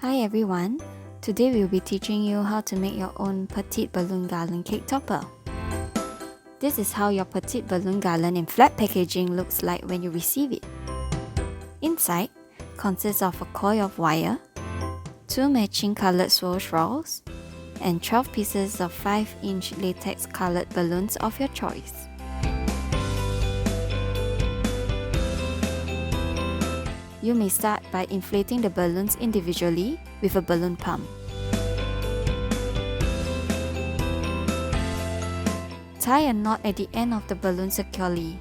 Hi everyone, today we'll be teaching you how to make your own Petite Balloon Garland Cake topper. This is how your Petite Balloon Garland in flat packaging looks like when you receive it. Inside consists of a coil of wire, 2 matching colored swirl shrouds, and 12 pieces of 5-inch latex colored balloons of your choice. You may start by inflating the balloons individually with a balloon pump. Tie a knot at the end of the balloon securely.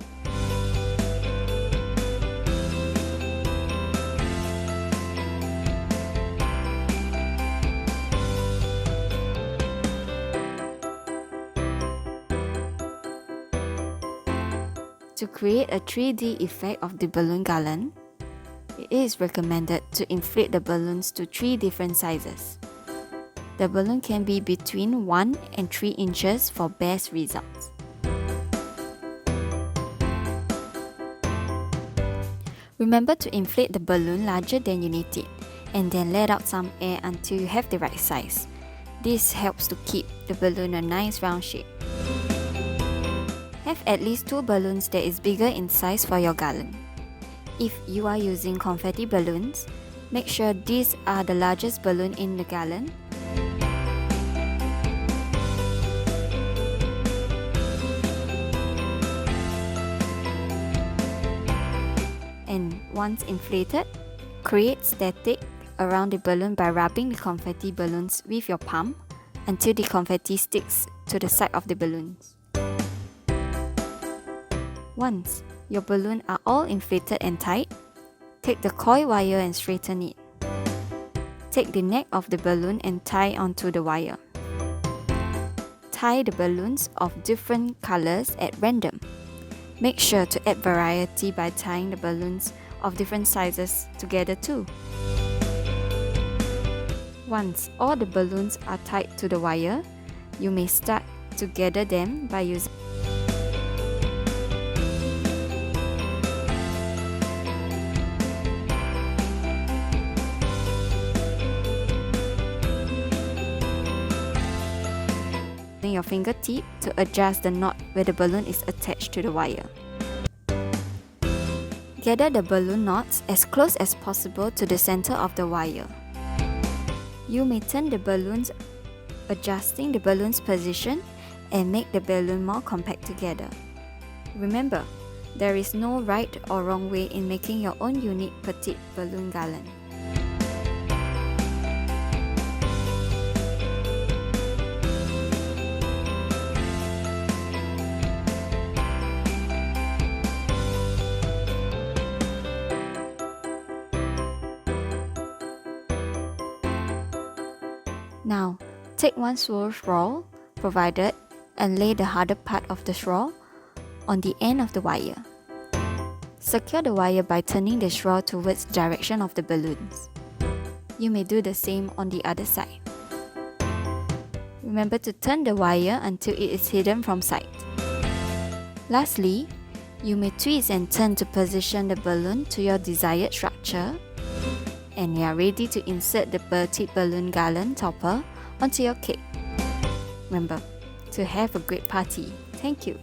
To create a 3D effect of the balloon garland, it is recommended to inflate the balloons to 3 different sizes. The balloon can be between 1 and 3 inches for best results. Remember to inflate the balloon larger than you need it, and then let out some air until you have the right size. This helps to keep the balloon a nice round shape. Have at least 2 balloons that is bigger in size for your garland. If you are using confetti balloons, make sure these are the largest balloon in the garland. And once inflated, create static around the balloon by rubbing the confetti balloons with your palm until the confetti sticks to the side of the balloons. Once your balloons are all inflated and tight, take the coil wire and straighten it. Take the neck of the balloon and tie onto the wire. Tie the balloons of different colors at random. Make sure to add variety by tying the balloons of different sizes together too. Once all the balloons are tied to the wire, you may start to gather them by using your fingertip to adjust the knot where the balloon is attached to the wire. Gather the balloon knots as close as possible to the center of the wire. You may turn the balloons, adjusting the balloon's position and make the balloon more compact together. Remember, there is no right or wrong way in making your own unique Petite Balloon Garland. Now, take one swirl shroud provided and lay the harder part of the shroud on the end of the wire. Secure the wire by turning the shroud towards the direction of the balloons. You may do the same on the other side. Remember to turn the wire until it is hidden from sight. Lastly, you may twist and turn to position the balloon to your desired structure, and you are ready to insert the Petite Balloon Garland topper onto your cake. Remember to have a great party. Thank you.